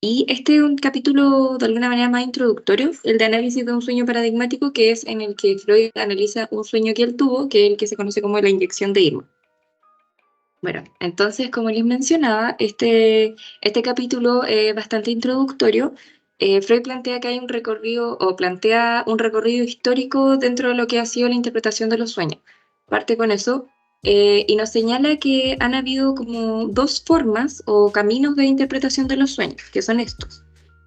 Y este es un capítulo de alguna manera más introductorio, el de análisis de un sueño paradigmático, que es en el que Freud analiza un sueño que él tuvo, que es el que se conoce como la inyección de Irma. Bueno, entonces, como les mencionaba, este capítulo es bastante introductorio. Freud plantea que hay un recorrido, o plantea un recorrido histórico dentro de lo que ha sido la interpretación de los sueños. Parte con eso, y nos señala que han habido como dos formas o caminos de interpretación de los sueños, que son estos.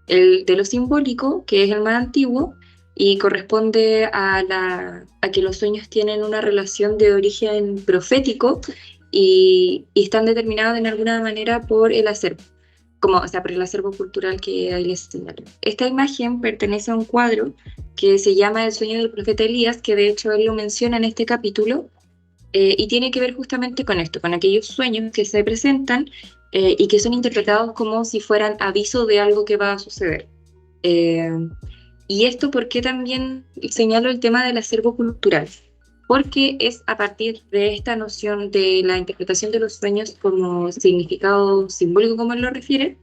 El de lo simbólico, que es el más antiguo, y corresponde a que los sueños tienen una relación de origen profético y están determinados de alguna manera por el acervo, como, o sea, por el acervo cultural que ahí les señalo. Esta imagen pertenece a un cuadro que se llama El sueño del profeta Elías, que de hecho él lo menciona en este capítulo, y tiene que ver justamente con esto, con aquellos sueños que se presentan y que son interpretados como si fueran aviso de algo que va a suceder. Eh, y esto porque también señalo el tema del acervo cultural, porque es a partir de esta noción de la interpretación de los sueños como significado simbólico, como él lo refiere,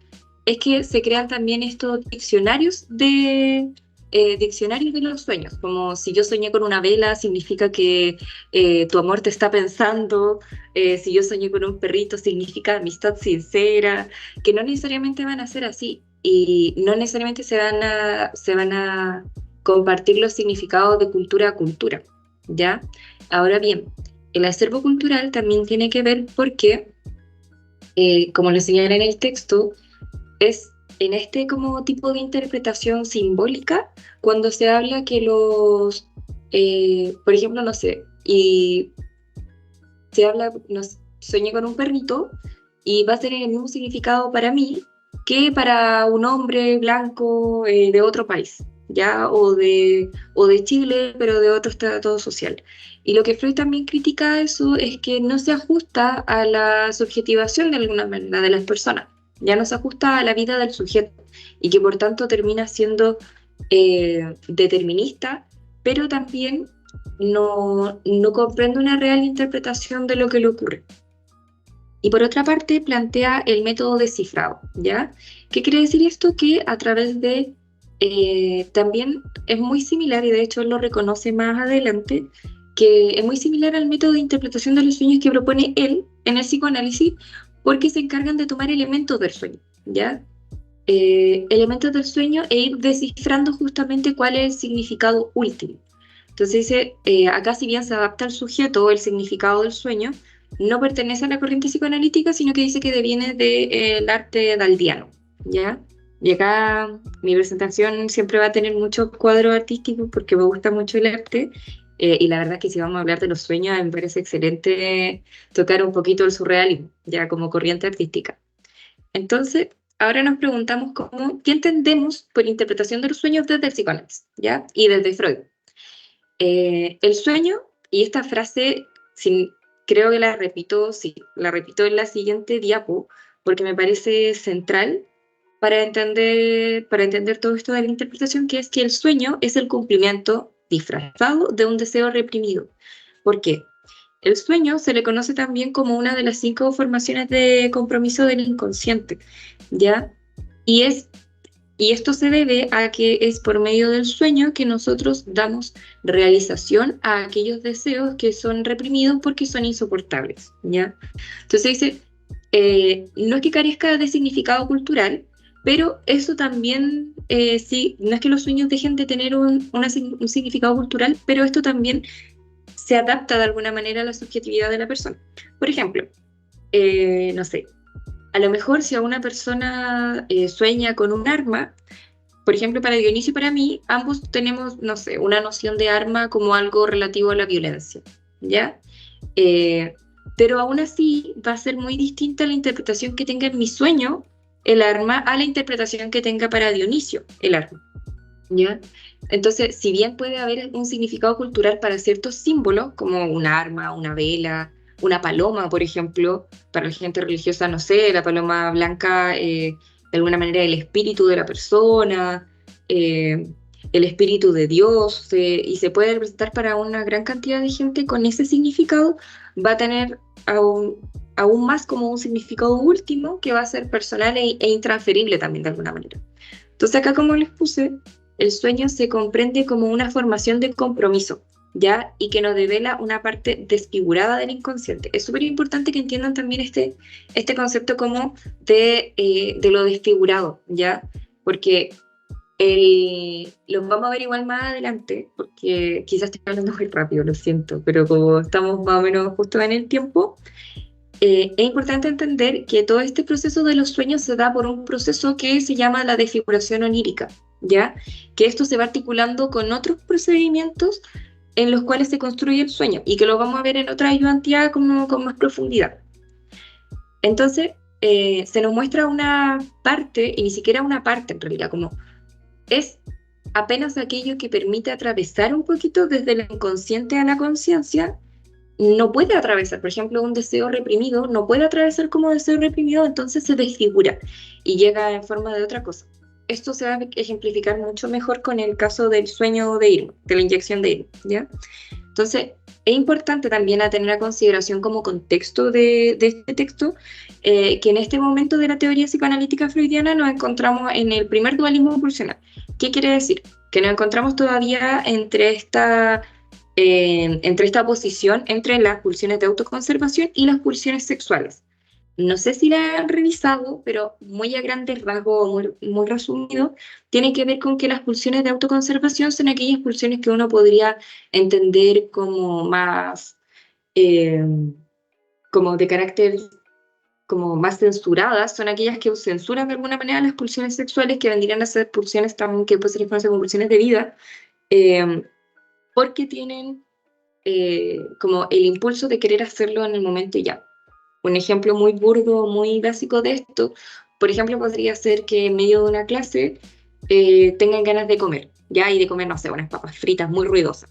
es que se crean también estos diccionarios de los sueños, como si yo soñé con una vela, significa que tu amor te está pensando, si yo soñé con un perrito, significa amistad sincera, que no necesariamente van a ser así, y no necesariamente se van a compartir los significados de cultura a cultura, ¿ya? Ahora bien, el acervo cultural también tiene que ver porque, como lo señala en el texto, es en este como tipo de interpretación simbólica cuando se habla que por ejemplo, no sé, y se habla, soñé con un perrito y va a tener el mismo significado para mí que para un hombre blanco de otro país, ¿ya? O de Chile, pero de otro estrato social. Y lo que Freud también critica eso es que no se ajusta a la subjetivación de alguna manera de las personas, ya no se ajusta a la vida del sujeto y que por tanto termina siendo determinista, pero también no comprende una real interpretación de lo que le ocurre. Y por otra parte, plantea el método de cifrado, ¿ya? ¿Qué quiere decir esto? Que a través de, también es muy similar, y de hecho él lo reconoce más adelante, que es muy similar al método de interpretación de los sueños que propone él en el psicoanálisis, porque se encargan de tomar elementos del sueño, ¿ya? Elementos del sueño e ir descifrando justamente cuál es el significado último. Entonces dice, acá si bien se adapta al sujeto o el significado del sueño, no pertenece a la corriente psicoanalítica, sino que dice que deviene del arte daldiano, ¿ya? Y acá mi presentación siempre va a tener muchos cuadros artísticos porque me gusta mucho el arte, y la verdad es que si vamos a hablar de los sueños, me parece excelente tocar un poquito el surrealismo, ya como corriente artística. Entonces, ahora nos preguntamos ¿qué entendemos por interpretación de los sueños desde el psicoanálisis, ¿ya? Y desde Freud. El sueño, y esta frase creo que la repito, sí, la repito en la siguiente diapo, porque me parece central para entender todo esto de la interpretación, que es que el sueño es el cumplimiento disfrazado de un deseo reprimido. ¿Por qué? El sueño se le conoce también como una de las 5 formaciones de compromiso del inconsciente, ¿ya? Y es y esto se debe a que es por medio del sueño que nosotros damos realización a aquellos deseos que son reprimidos porque son insoportables, ¿ya? Entonces dice, no es que carezca de significado cultural, pero eso también, sí, no es que los sueños dejen de tener un significado cultural, pero esto también se adapta de alguna manera a la subjetividad de la persona. Por ejemplo, no sé, a lo mejor si a una persona sueña con un arma, por ejemplo, para Dionisio y para mí, ambos tenemos, no sé, una noción de arma como algo relativo a la violencia, ¿ya? Eh, pero aún así va a ser muy distinta la interpretación que tenga en mi sueño el arma a la interpretación que tenga para Dionisio el arma, ¿ya? Entonces, si bien puede haber un significado cultural para ciertos símbolos, como un arma, una vela, una paloma, por ejemplo, para la gente religiosa, no sé, la paloma blanca, de alguna manera el espíritu de la persona, eh, el espíritu de Dios, y se puede representar para una gran cantidad de gente con ese significado, va a tener aún más como un significado último que va a ser personal e intransferible también de alguna manera. Entonces acá, como les puse, el sueño se comprende como una formación de compromiso, ¿ya? Y que nos devela una parte desfigurada del inconsciente. Es súper importante que entiendan también este concepto como de lo desfigurado, ¿ya? Porque los vamos a ver igual más adelante, porque quizás estoy hablando muy rápido, lo siento, pero como estamos más o menos justo en el tiempo, es importante entender que todo este proceso de los sueños se da por un proceso que se llama la desfiguración onírica, ¿ya? Que esto se va articulando con otros procedimientos en los cuales se construye el sueño y que lo vamos a ver en otra ayudantía como con más profundidad. Entonces, se nos muestra una parte, y ni siquiera una parte en realidad, como es apenas aquello que permite atravesar un poquito desde lo inconsciente a la conciencia. No puede atravesar, por ejemplo, un deseo reprimido, no puede atravesar como deseo reprimido, entonces se desfigura y llega en forma de otra cosa. Esto se va a ejemplificar mucho mejor con el caso del sueño de Irma, de la inyección de Irma, ¿ya? Entonces, es importante también a tener a consideración como contexto de este texto, que en este momento de la teoría psicoanalítica freudiana nos encontramos en el primer dualismo pulsional. ¿Qué quiere decir? Que nos encontramos todavía entre esta posición entre las pulsiones de autoconservación y las pulsiones sexuales. No sé si la han revisado, pero muy a grandes rasgos, muy resumido, tiene que ver con que las pulsiones de autoconservación son aquellas pulsiones que uno podría entender como más, eh, como de carácter como más censuradas, son aquellas que censuran de alguna manera las pulsiones sexuales, que vendrían a ser pulsiones también que pueden ser influenciadas como pulsiones de vida, eh, porque tienen como el impulso de querer hacerlo en el momento ya. Un ejemplo muy burdo, muy básico de esto, por ejemplo, podría ser que en medio de una clase tengan ganas de comer, ya, y de comer, no sé, unas papas fritas muy ruidosas.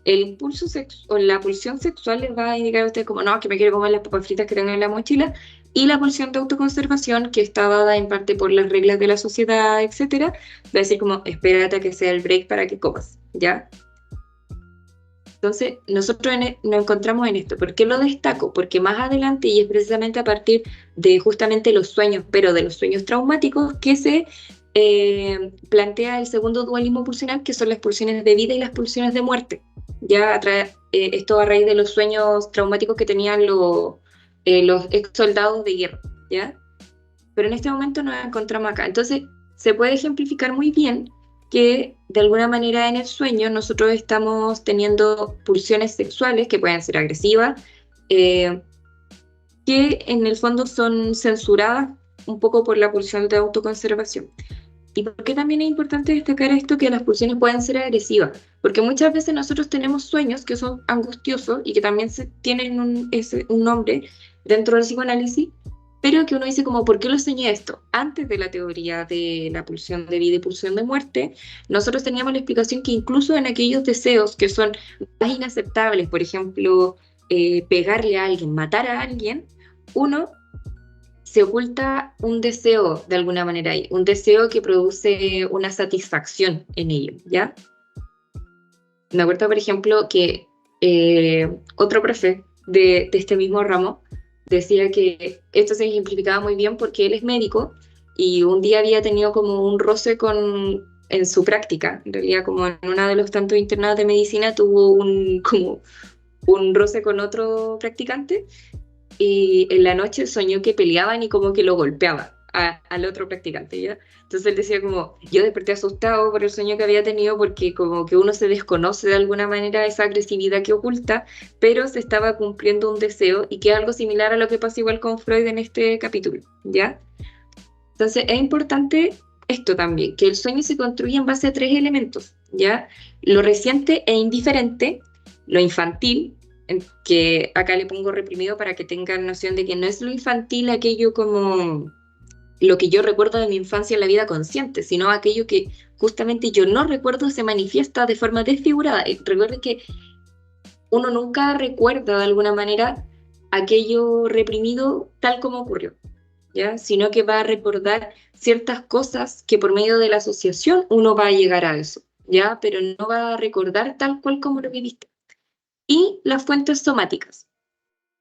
El impulso o la pulsión sexual les va a indicar a ustedes como, no, que me quiero comer las papas fritas que tengo en la mochila, y la pulsión de autoconservación, que está dada en parte por las reglas de la sociedad, etcétera, va a decir como, espérate a que sea el break para que comas, ¿ya? Entonces, nosotros nos encontramos en esto. ¿Por qué lo destaco? Porque más adelante, y es precisamente a partir de justamente los sueños, pero de los sueños traumáticos, que se plantea el segundo dualismo pulsional, que son las pulsiones de vida y las pulsiones de muerte. Ya esto a raíz de los sueños traumáticos que tenían los ex soldados de guerra, ¿ya? Pero en este momento nos encontramos acá. Entonces, se puede ejemplificar muy bien que de alguna manera en el sueño nosotros estamos teniendo pulsiones sexuales que pueden ser agresivas, que en el fondo son censuradas un poco por la pulsión de autoconservación. ¿Y por qué también es importante destacar esto, que las pulsiones pueden ser agresivas? Porque muchas veces nosotros tenemos sueños que son angustiosos y que también tienen un nombre dentro del psicoanálisis, pero que uno dice como, ¿por qué lo soñé esto? Antes de la teoría de la pulsión de vida y pulsión de muerte, nosotros teníamos la explicación que incluso en aquellos deseos que son más inaceptables, por ejemplo, pegarle a alguien, matar a alguien, uno se oculta un deseo de alguna manera ahí, un deseo que produce una satisfacción en ello, ¿ya? Me acuerdo, por ejemplo, que otro profe de este mismo ramo decía que esto se ejemplificaba muy bien porque él es médico y un día había tenido como un roce en su práctica, en realidad como en uno de los tantos internados de medicina tuvo como un roce con otro practicante y en la noche soñó que peleaban y como que lo golpeaba al otro practicante, ¿ya? Entonces él decía como, yo desperté asustado por el sueño que había tenido porque como que uno se desconoce de alguna manera esa agresividad que oculta, pero se estaba cumpliendo un deseo y que es algo similar a lo que pasa igual con Freud en este capítulo, ¿ya? Entonces es importante esto también, que el sueño se construye en base a tres elementos, ¿ya? Lo reciente e indiferente, lo infantil, que acá le pongo reprimido para que tengan noción de que no es lo infantil aquello como lo que yo recuerdo de mi infancia en la vida consciente, sino aquello que justamente yo no recuerdo se manifiesta de forma desfigurada. Recuerden que uno nunca recuerda de alguna manera aquello reprimido tal como ocurrió, ¿ya? Sino que va a recordar ciertas cosas que por medio de la asociación uno va a llegar a eso, ¿ya? Pero no va a recordar tal cual como lo viviste. Y las fuentes somáticas,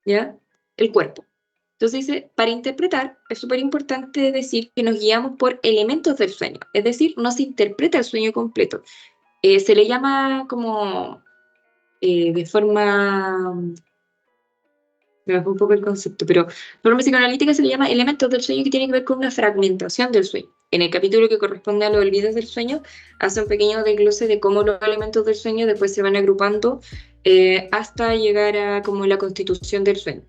¿ya? El cuerpo. Entonces dice, para interpretar es súper importante decir que nos guiamos por elementos del sueño, es decir, no se interpreta el sueño completo. Se le llama como de forma, me fue un poco el concepto, pero de forma psicoanalítica se le llama elementos del sueño que tienen que ver con una fragmentación del sueño. En el capítulo que corresponde a los olvidos del sueño, hace un pequeño desglose de cómo los elementos del sueño después se van agrupando hasta llegar a como la constitución del sueño.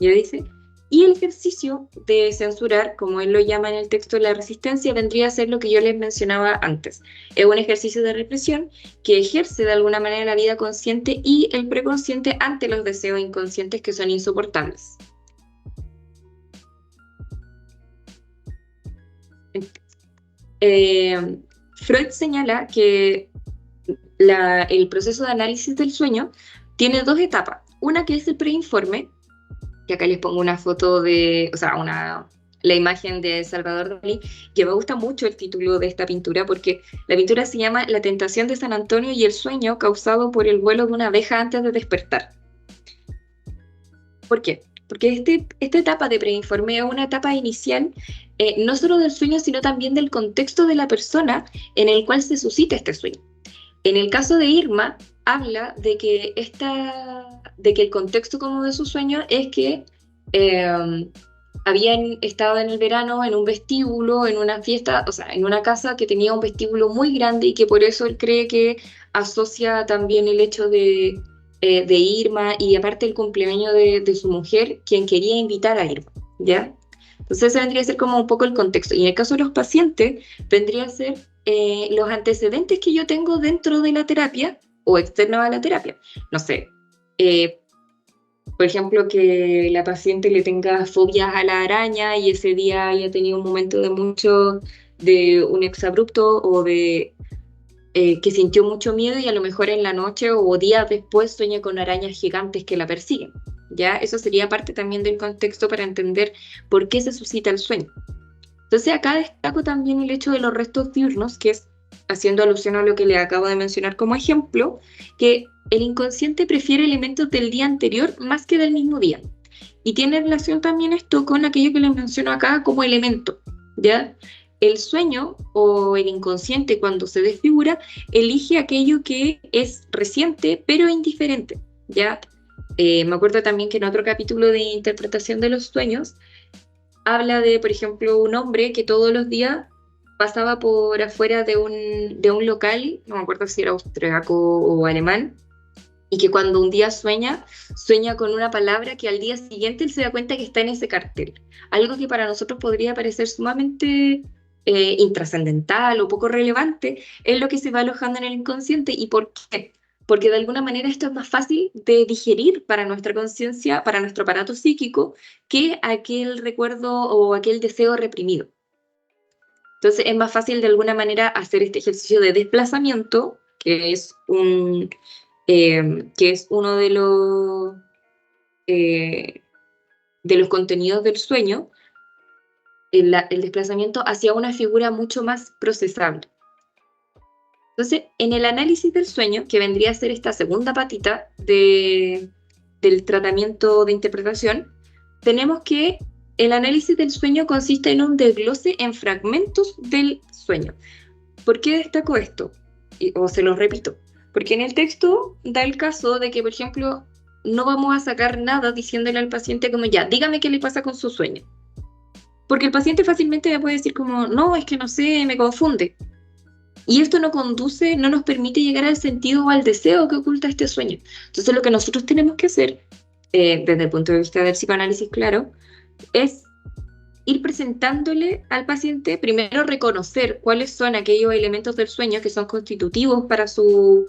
Ya dice, y el ejercicio de censurar, como él lo llama en el texto, la resistencia vendría a ser lo que yo les mencionaba antes. Es un ejercicio de represión que ejerce de alguna manera la vida consciente y el preconsciente ante los deseos inconscientes que son insoportables. Freud señala que el proceso de análisis del sueño tiene dos etapas. Una que es el preinforme, que acá les pongo una foto de, o sea, la imagen de Salvador Dalí, que me gusta mucho el título de esta pintura, porque la pintura se llama La tentación de San Antonio y el sueño causado por el vuelo de una abeja antes de despertar. ¿Por qué? Porque esta etapa de preinforme es una etapa inicial, no solo del sueño, sino también del contexto de la persona en el cual se suscita este sueño. En el caso de Irma, habla de que el contexto como de su sueño es que habían estado en el verano en un vestíbulo, en una fiesta, o sea, en una casa que tenía un vestíbulo muy grande y que por eso él cree que asocia también el hecho de Irma y aparte el cumpleaños de su mujer, quien quería invitar a Irma, ¿ya? Entonces ese vendría a ser como un poco el contexto. Y en el caso de los pacientes, vendría a ser los antecedentes que yo tengo dentro de la terapia o externos a la terapia. No sé, eh, por ejemplo, que la paciente le tenga fobias a la araña y ese día haya tenido un momento de un exabrupto o de que sintió mucho miedo y a lo mejor en la noche o días después sueña con arañas gigantes que la persiguen. ¿Ya? Eso sería parte también del contexto para entender por qué se suscita el sueño. Entonces acá destaco también el hecho de los restos diurnos, que es haciendo alusión a lo que le acabo de mencionar como ejemplo, que el inconsciente prefiere elementos del día anterior más que del mismo día. Y tiene relación también esto con aquello que les menciono acá como elemento, ¿ya? El sueño o el inconsciente cuando se desfigura elige aquello que es reciente pero indiferente, ¿ya? Me acuerdo también que en otro capítulo de interpretación de los sueños habla de, por ejemplo, un hombre que todos los días pasaba por afuera de un local, no me acuerdo si era austriaco o alemán, y que cuando un día sueña con una palabra que al día siguiente él se da cuenta que está en ese cartel. Algo que para nosotros podría parecer sumamente intrascendental o poco relevante, es lo que se va alojando en el inconsciente. ¿Y por qué? Porque de alguna manera esto es más fácil de digerir para nuestra conciencia, para nuestro aparato psíquico, que aquel recuerdo o aquel deseo reprimido. Entonces es más fácil de alguna manera hacer este ejercicio de desplazamiento, que es uno de los contenidos del sueño, el desplazamiento hacia una figura mucho más procesable. Entonces, en el análisis del sueño, que vendría a ser esta segunda patita del tratamiento de interpretación, tenemos que el análisis del sueño consiste en un desglose en fragmentos del sueño. ¿Por qué destaco esto? O se lo repito. Porque en el texto da el caso de que, por ejemplo, no vamos a sacar nada diciéndole al paciente como ya, dígame qué le pasa con su sueño. Porque el paciente fácilmente me puede decir como, no, es que no sé, me confunde. Y esto no nos permite llegar al sentido o al deseo que oculta este sueño. Entonces lo que nosotros tenemos que hacer, desde el punto de vista del psicoanálisis, claro, es ir presentándole al paciente, primero reconocer cuáles son aquellos elementos del sueño que son constitutivos para su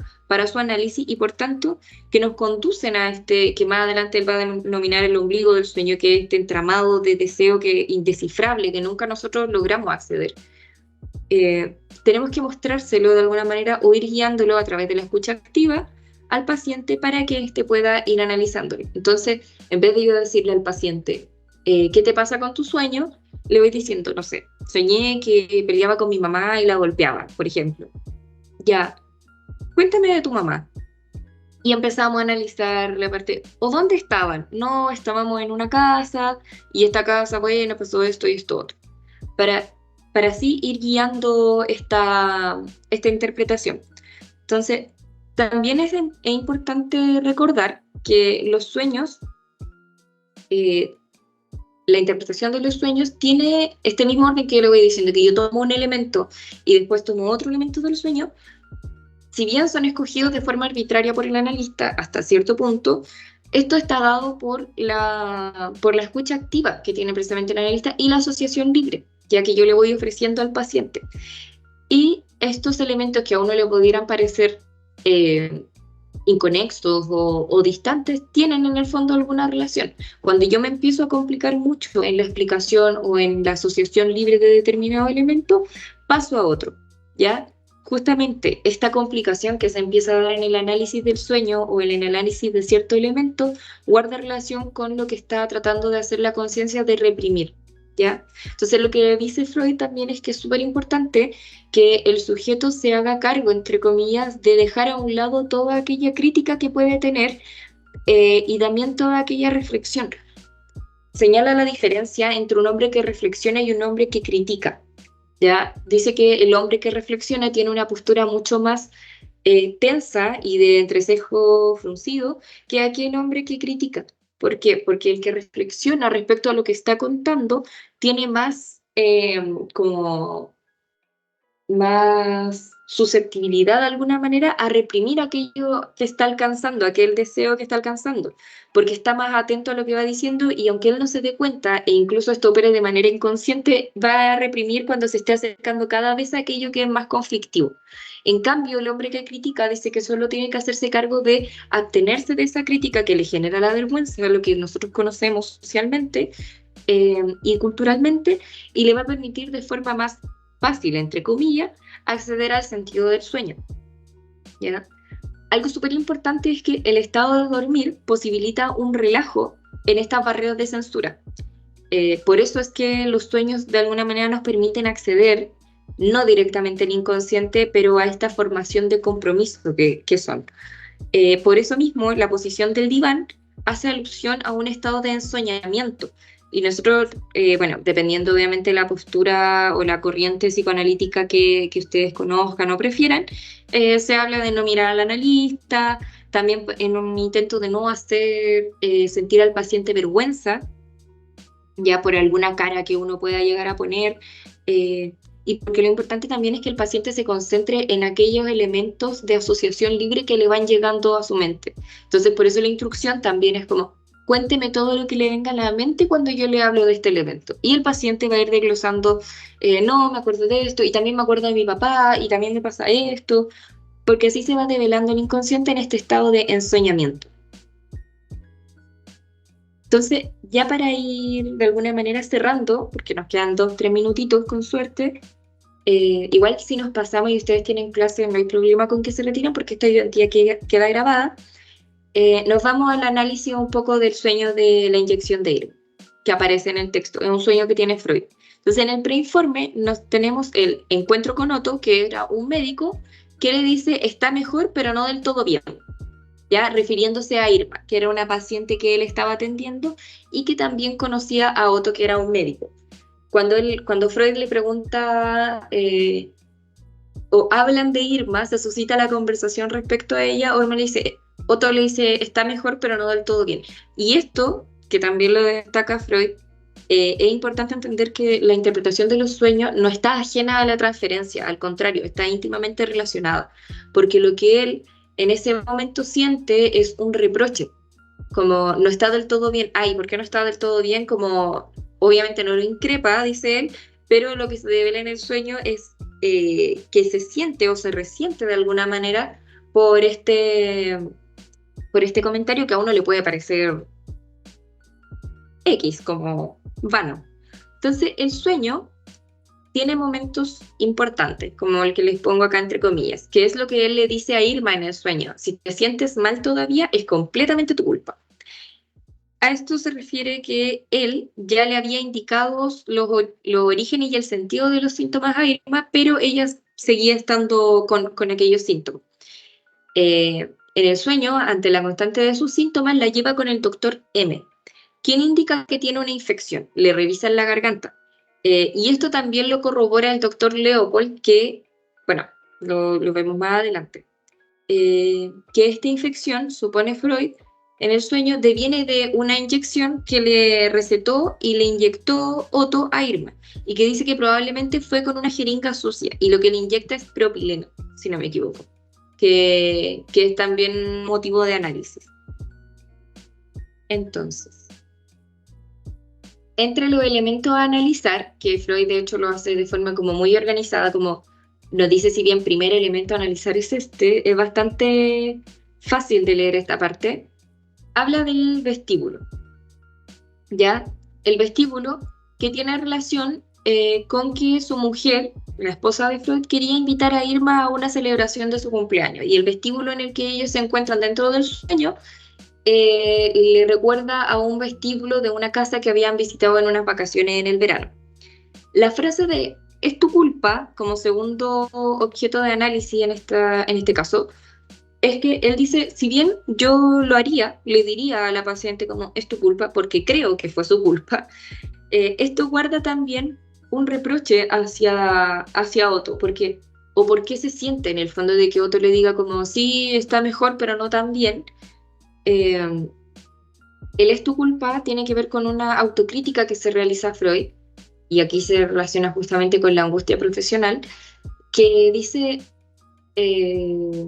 análisis y por tanto que nos conducen a que más adelante él va a denominar el ombligo del sueño, que es este entramado de deseo indescifrable que nunca nosotros logramos acceder. Tenemos que mostrárselo de alguna manera o ir guiándolo a través de la escucha activa al paciente para que éste pueda ir analizándolo. Entonces, en vez de yo decirle al paciente, ¿qué te pasa con tu sueño? Le voy diciendo, no sé, soñé que peleaba con mi mamá y la golpeaba, por ejemplo. Ya, cuéntame de tu mamá. Y empezamos a analizar la parte, ¿o dónde estaban? No, estábamos en una casa y esta casa, bueno, pasó esto y esto otro. Para, para así ir guiando esta interpretación. Entonces, también es importante recordar que los sueños, eh, la interpretación de los sueños tiene este mismo orden que yo le voy diciendo, que yo tomo un elemento y después tomo otro elemento del sueño. Si bien son escogidos de forma arbitraria por el analista hasta cierto punto, esto está dado por la escucha activa que tiene precisamente el analista y la asociación libre, ya que yo le voy ofreciendo al paciente. Y estos elementos que a uno le pudieran parecer eh, inconexos o distantes tienen en el fondo alguna relación. Cuando yo me empiezo a complicar mucho en la explicación o en la asociación libre de determinado elemento, paso a otro, ¿ya? Justamente esta complicación que se empieza a dar en el análisis del sueño o en el análisis de cierto elemento guarda relación con lo que está tratando de hacer la conciencia de reprimir, ¿ya? Entonces lo que dice Freud también es que es súper importante que el sujeto se haga cargo, entre comillas, de dejar a un lado toda aquella crítica que puede tener y también toda aquella reflexión. Señala la diferencia entre un hombre que reflexiona y un hombre que critica. ¿Ya? Dice que el hombre que reflexiona tiene una postura mucho más tensa y de entrecejo fruncido que aquel hombre que critica. ¿Por qué? Porque el que reflexiona respecto a lo que está contando tiene más como más susceptibilidad de alguna manera a reprimir aquello que está alcanzando, aquel deseo que está alcanzando, porque está más atento a lo que va diciendo y aunque él no se dé cuenta e incluso esto opere de manera inconsciente, va a reprimir cuando se esté acercando cada vez a aquello que es más conflictivo. En cambio, el hombre que critica dice que solo tiene que hacerse cargo de abstenerse de esa crítica que le genera la vergüenza, lo que nosotros conocemos socialmente y culturalmente, y le va a permitir de forma más fácil, entre comillas, acceder al sentido del sueño. ¿Ya? Algo súper importante es que el estado de dormir posibilita un relajo en estas barreras de censura. Por eso es que los sueños de alguna manera nos permiten acceder, no directamente al inconsciente, pero a esta formación de compromiso que son. Por eso mismo, la posición del diván hace alusión a un estado de ensoñamiento. Y nosotros, bueno, dependiendo obviamente de la postura o la corriente psicoanalítica que ustedes conozcan o prefieran, se habla de no mirar al analista, también en un intento de no hacer sentir al paciente vergüenza, ya por alguna cara que uno pueda llegar a poner. Y porque lo importante también es que el paciente se concentre en aquellos elementos de asociación libre que le van llegando a su mente. Entonces, por eso la instrucción también es como, cuénteme todo lo que le venga a la mente cuando yo le hablo de este elemento. Y el paciente va a ir desglosando, no, me acuerdo de esto, y también me acuerdo de mi papá, y también me pasa esto, porque así se va develando el inconsciente en este estado de ensoñamiento. Entonces, ya para ir de alguna manera cerrando, porque nos quedan 2, 3 minutitos con suerte, igual si nos pasamos y ustedes tienen clase, no hay problema con que se retiren porque esta identidad queda grabada. Nos vamos al análisis un poco del sueño de la inyección de hilo, que aparece en el texto. Es un sueño que tiene Freud. Entonces, en el preinforme nos tenemos el encuentro con Otto, que era un médico, que le dice, está mejor, pero no del todo bien, ya refiriéndose a Irma, que era una paciente que él estaba atendiendo y que también conocía a Otto, que era un médico. Cuando Freud le pregunta o hablan de Irma, se suscita la conversación respecto a ella, o Irma le dice, Otto le dice, está mejor, pero no del todo bien. Y esto, que también lo destaca Freud, es importante entender que la interpretación de los sueños no está ajena a la transferencia, al contrario, está íntimamente relacionada, porque lo que él en ese momento siente es un reproche, como no está del todo bien, ay, ¿por qué no está del todo bien? Como obviamente no lo increpa, dice él, pero lo que se devela en el sueño es que se siente o se resiente de alguna manera por este comentario que a uno le puede parecer X, como vano. Entonces, el sueño tiene momentos importantes, como el que les pongo acá entre comillas, que es lo que él le dice a Irma en el sueño. Si te sientes mal todavía, es completamente tu culpa. A esto se refiere que él ya le había indicado los orígenes y el sentido de los síntomas a Irma, pero ella seguía estando con aquellos síntomas. En el sueño, ante la constante de sus síntomas, la lleva con el doctor M, quien indica que tiene una infección. Le revisan la garganta. Y esto también lo corrobora el doctor Leopold, que, bueno, lo vemos más adelante. Que esta infección, supone Freud, en el sueño deviene de una inyección que le recetó y le inyectó Otto a Irma, y que dice que probablemente fue con una jeringa sucia, y lo que le inyecta es propileno, si no me equivoco, que es también motivo de análisis. Entonces, entre los elementos a analizar, que Freud de hecho lo hace de forma como muy organizada, como nos dice, si bien primer elemento a analizar es este, es bastante fácil de leer esta parte, habla del vestíbulo, ¿ya? El vestíbulo que tiene relación con que su mujer, la esposa de Freud, quería invitar a Irma a una celebración de su cumpleaños, y el vestíbulo en el que ellos se encuentran dentro del sueño le recuerda a un vestíbulo de una casa que habían visitado en unas vacaciones en el verano. La frase de "es tu culpa", como segundo objeto de análisis en este caso, es que él dice, si bien yo lo haría, le diría a la paciente como "es tu culpa", porque creo que fue su culpa, esto guarda también un reproche hacia Otto, porque, o por qué se siente en el fondo de que Otto le diga como sí, está mejor, pero no tan bien. El "es tu culpa" tiene que ver con una autocrítica que se realiza Freud, y aquí se relaciona justamente con la angustia profesional, que dice, ¿qué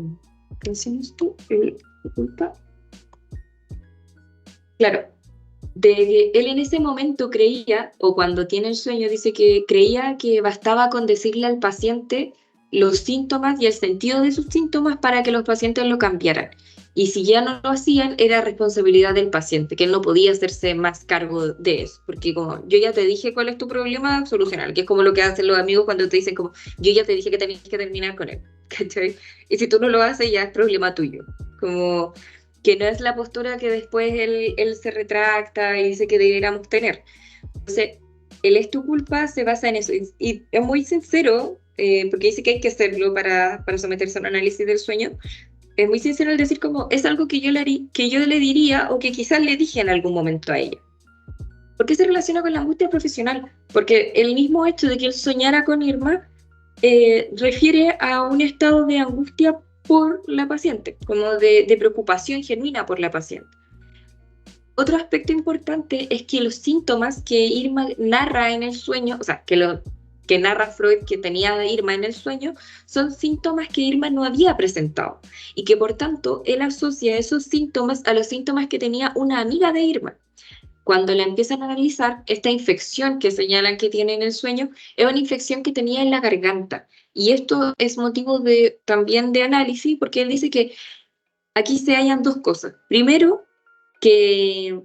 decías tú? ¿Tu culpa? Claro, de que él en ese momento creía, o cuando tiene el sueño, dice que creía que bastaba con decirle al paciente los síntomas y el sentido de sus síntomas para que los pacientes lo cambiaran. Y si ya no lo hacían, era responsabilidad del paciente, que él no podía hacerse más cargo de eso. Porque como yo ya te dije cuál es tu problema, solucionar, que es como lo que hacen los amigos cuando te dicen como yo ya te dije que tenías que terminar con él. ¿Cachai? Y si tú no lo haces, ya es problema tuyo. Como que no es la postura que después él se retracta y dice que deberíamos tener. Entonces, el "es tu culpa" se basa en eso, y es muy sincero, porque dice que hay que hacerlo para someterse a un análisis del sueño. Es muy sincero al decir como es algo que yo le diría, o que quizás le dije en algún momento a ella. ¿Por qué se relaciona con la angustia profesional? Porque el mismo hecho de que él soñara con Irma refiere a un estado de angustia por la paciente, como de preocupación genuina por la paciente. Otro aspecto importante es que los síntomas que Irma narra en el sueño, o sea, que narra Freud que tenía Irma en el sueño, son síntomas que Irma no había presentado, y que por tanto él asocia esos síntomas a los síntomas que tenía una amiga de Irma. Cuando la empiezan a analizar, esta infección que señalan que tiene en el sueño es una infección que tenía en la garganta. Y esto es motivo también de análisis, porque él dice que aquí se hallan dos cosas. Primero, que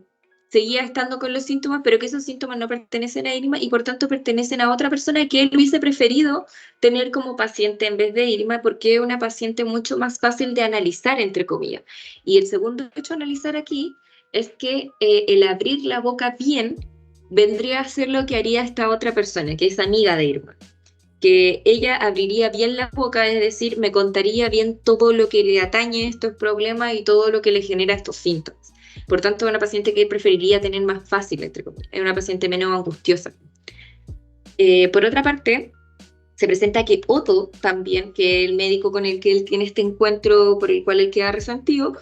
seguía estando con los síntomas, pero que esos síntomas no pertenecen a Irma, y por tanto pertenecen a otra persona que él hubiese preferido tener como paciente en vez de Irma, porque es una paciente mucho más fácil de analizar, entre comillas. Y el segundo hecho a analizar aquí es que el abrir la boca bien vendría a ser lo que haría esta otra persona, que es amiga de Irma, que ella abriría bien la boca, es decir, me contaría bien todo lo que le atañe estos problemas y todo lo que le genera estos síntomas. Por tanto, es una paciente que preferiría tener más fácil, entre comillas, es una paciente menos angustiosa. Por otra parte, se presenta que Otto también, que es el médico con el que él tiene este encuentro por el cual él queda resentido,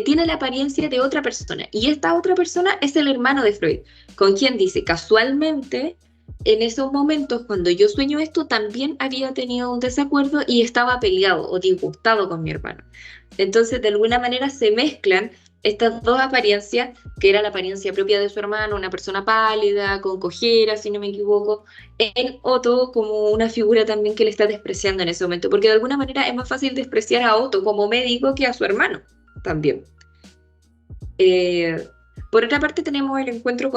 tiene la apariencia de otra persona, y esta otra persona es el hermano de Freud, con quien dice, casualmente, en esos momentos, cuando yo sueño esto, también había tenido un desacuerdo y estaba peleado o disgustado con mi hermano. Entonces, de alguna manera se mezclan estas dos apariencias, que era la apariencia propia de su hermano, una persona pálida, con cojera, si no me equivoco, en Otto como una figura también que le está despreciando en ese momento, porque de alguna manera es más fácil despreciar a Otto como médico que a su hermano también. Por otra parte, tenemos el encuentro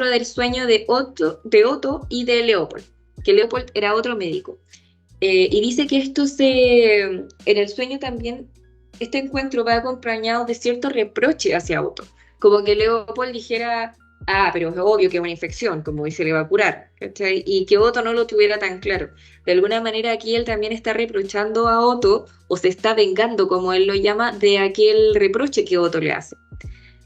del sueño de Otto y de Leopold, que Leopold era otro médico. Y dice que en el sueño también, este encuentro va acompañado de cierto reproche hacia Otto, como que Leopold dijera, Ah, pero es obvio que es una infección, como dice, le va a curar, ¿cachai? Y que Otto no lo tuviera tan claro. De alguna manera aquí él también está reprochando a Otto, o se está vengando, como él lo llama, de aquel reproche que Otto le hace.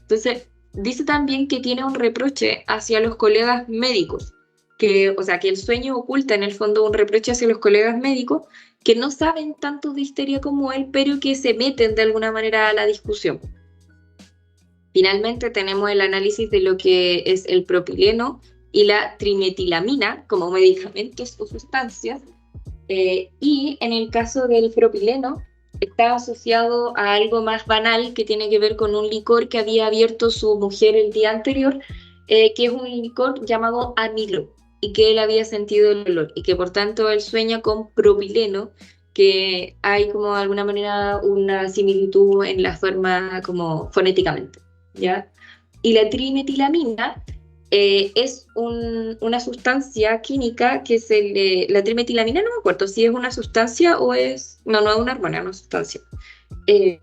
Entonces, dice también que tiene un reproche hacia los colegas médicos, que, o sea, que el sueño oculta en el fondo un reproche hacia los colegas médicos que no saben tanto de histeria como él, pero que se meten de alguna manera a la discusión. Finalmente tenemos el análisis de lo que es el propileno y la trimetilamina como medicamentos o sustancias. Y en el caso del propileno, está asociado a algo más banal que tiene que ver con un licor que había abierto su mujer el día anterior, que es un licor llamado amilo, y que él había sentido el olor, y que por tanto él sueña con propileno, que hay como de alguna manera una similitud en la forma como fonéticamente, ¿ya? Y la trimetilamina una sustancia química que la trimetilamina, no me acuerdo si es una sustancia o es, no, no es una hormona, es una sustancia, eh,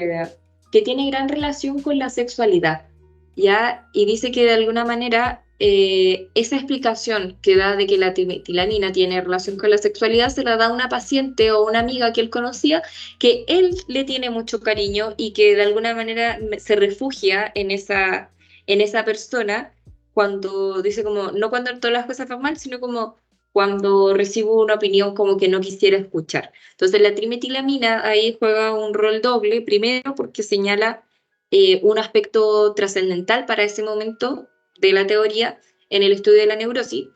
que tiene gran relación con la sexualidad, ¿ya? Y dice que de alguna manera esa explicación que da de que la trimetilamina tiene relación con la sexualidad se la da a una paciente o una amiga que él conocía, que él le tiene mucho cariño y que de alguna manera se refugia en esa persona cuando dice como, no cuando todas las cosas van mal, sino como cuando recibo una opinión como que no quisiera escuchar. Entonces la trimetilamina ahí juega un rol doble, primero porque señala un aspecto trascendental para ese momento de la teoría en el estudio de la neurosis,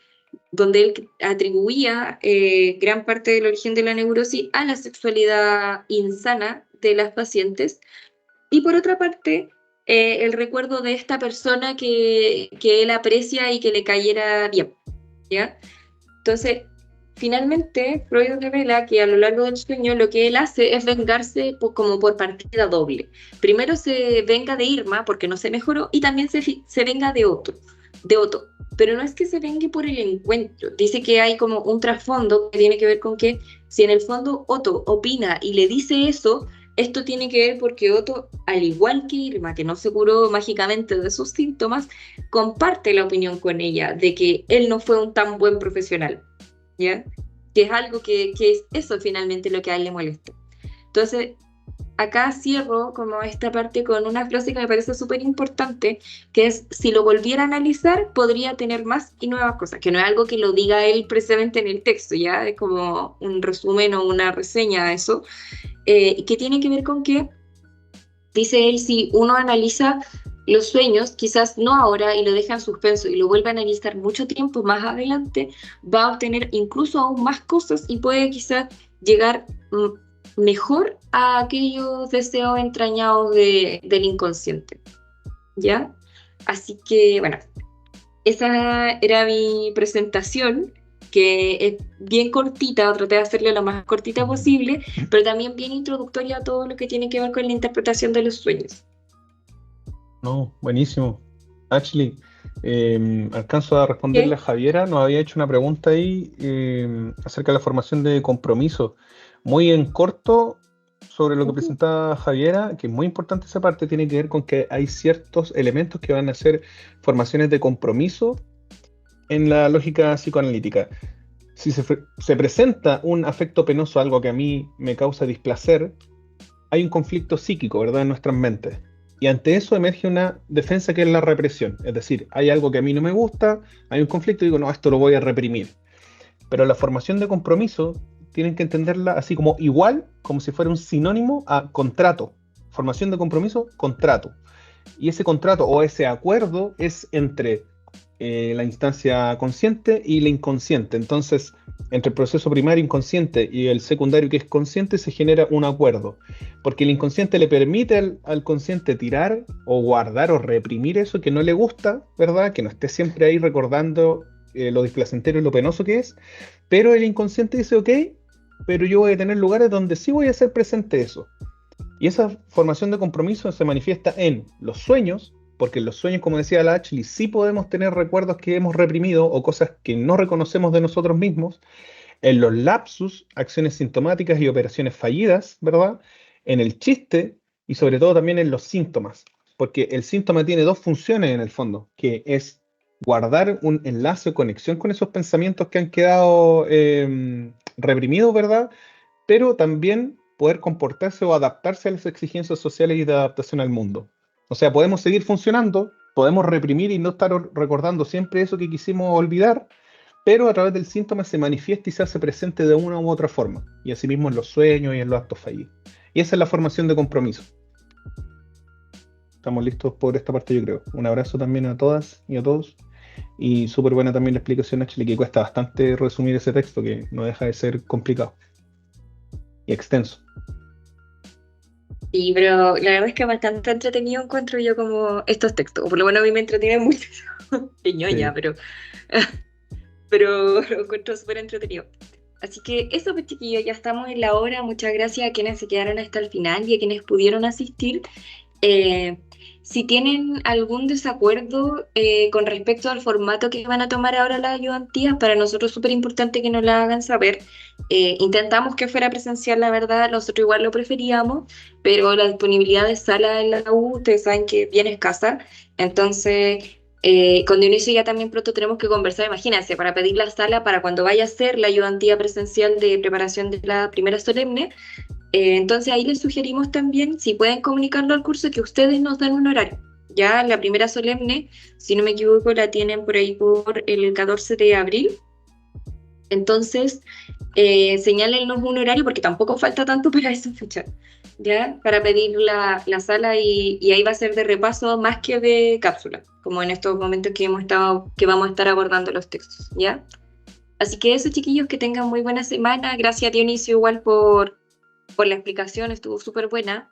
donde él atribuía gran parte del origen de la neurosis a la sexualidad insana de las pacientes, y por otra parte, el recuerdo de esta persona que él aprecia y que le cayera bien, ¿ya? Entonces, finalmente, Freud revela que a lo largo del sueño lo que él hace es vengarse como por partida doble. Primero se venga de Irma porque no se mejoró y también se venga de Otto. Pero no es que se vengue por el encuentro. Dice que hay como un trasfondo que tiene que ver con que si en el fondo Otto opina y le dice eso, esto tiene que ver porque Otto, al igual que Irma, que no se curó mágicamente de sus síntomas, comparte la opinión con ella de que él no fue un tan buen profesional, ¿ya? Que es algo que es eso finalmente lo que a él le molesta. Entonces, acá cierro como esta parte con una frase que me parece súper importante, que es, si lo volviera a analizar, podría tener más y nuevas cosas, que no es algo que lo diga él precisamente en el texto, ya es como un resumen o una reseña de eso, que tiene que ver con que dice él, si uno analiza los sueños, quizás no ahora y lo deja en suspenso y lo vuelve a analizar mucho tiempo más adelante, va a obtener incluso aún más cosas y puede quizás llegar mejor a aquellos deseos entrañados del inconsciente, ¿ya? Así que, bueno, esa era mi presentación, que es bien cortita, traté de hacerla lo más cortita posible, pero también bien introductoria a todo lo que tiene que ver con la interpretación de los sueños. No, buenísimo. Ashley, alcanzo a responderle a ¿Ok? Javiera, nos había hecho una pregunta ahí acerca de la formación de compromiso. Muy en corto sobre lo que Ujú. presentaba Javiera, que es muy importante esa parte, tiene que ver con que hay ciertos elementos que van a ser formaciones de compromiso en la lógica psicoanalítica. Si se presenta un afecto penoso, algo que a mí me causa displacer, hay un conflicto psíquico, ¿verdad?, en nuestras mentes. Y ante eso emerge una defensa que es la represión. Es decir, hay algo que a mí no me gusta, hay un conflicto y digo, no, esto lo voy a reprimir. Pero la formación de compromiso tienen que entenderla así como igual, como si fuera un sinónimo a contrato. Formación de compromiso, contrato. Y ese contrato o ese acuerdo es entre la instancia consciente y la inconsciente. Entonces, entre el proceso primario inconsciente y el secundario que es consciente se genera un acuerdo, porque el inconsciente le permite al consciente tirar o guardar o reprimir eso que no le gusta, ¿verdad? Que no esté siempre ahí recordando lo displacentero y lo penoso que es, pero el inconsciente dice, ok, pero yo voy a tener lugares donde sí voy a hacer presente eso. Y esa formación de compromiso se manifiesta en los sueños, porque en los sueños, como decía la Ashley, sí podemos tener recuerdos que hemos reprimido o cosas que no reconocemos de nosotros mismos, en los lapsus, acciones sintomáticas y operaciones fallidas, ¿verdad? En el chiste y sobre todo también en los síntomas, porque el síntoma tiene dos funciones en el fondo, que es guardar un enlace o conexión con esos pensamientos que han quedado reprimidos, ¿verdad? Pero también poder comportarse o adaptarse a las exigencias sociales y de adaptación al mundo. O sea, podemos seguir funcionando, podemos reprimir y no estar recordando siempre eso que quisimos olvidar, pero a través del síntoma se manifiesta y se hace presente de una u otra forma, y asimismo en los sueños y en los actos fallidos. Y esa es la formación de compromiso. Estamos listos por esta parte, yo creo. Un abrazo también a todas y a todos. Y súper buena también la explicación, Ashley, que cuesta bastante resumir ese texto, que no deja de ser complicado y extenso. Sí, pero la verdad es que bastante entretenido encuentro yo como estos textos, o por lo menos a mí me entretienen mucho. Qué ñoña, Sí. pero lo encuentro súper entretenido. Así que eso, pues chiquillos, ya estamos en la hora. Muchas gracias a quienes se quedaron hasta el final y a quienes pudieron asistir. Eh, si tienen algún desacuerdo con respecto al formato que van a tomar ahora las ayudantías, para nosotros es súper importante que nos la hagan saber. Intentamos que fuera presencial, la verdad, nosotros igual lo preferíamos, pero la disponibilidad de sala en la U, ustedes saben que bien escasa. Entonces, con Dionisio ya también pronto tenemos que conversar, imagínense, para pedir la sala para cuando vaya a ser la ayudantía presencial de preparación de la primera solemne. Entonces ahí les sugerimos también, si pueden comunicarlo al curso, que ustedes nos den un horario. Ya la primera solemne, si no me equivoco, la tienen por ahí por el 14 de abril. Entonces, señálenos un horario porque tampoco falta tanto para esa fecha, ¿ya? Para pedir la sala y ahí va a ser de repaso más que de cápsula, como en estos momentos que vamos a estar abordando los textos, ¿ya? Así que eso, chiquillos, que tengan muy buena semana. Gracias, Dionisio, igual por la explicación, estuvo súper buena.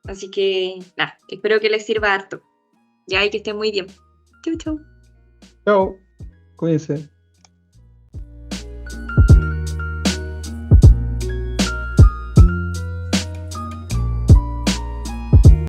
Así que, nada, espero que les sirva harto. Ya, y que estén muy bien. Chau, chau. Chao, cuídense.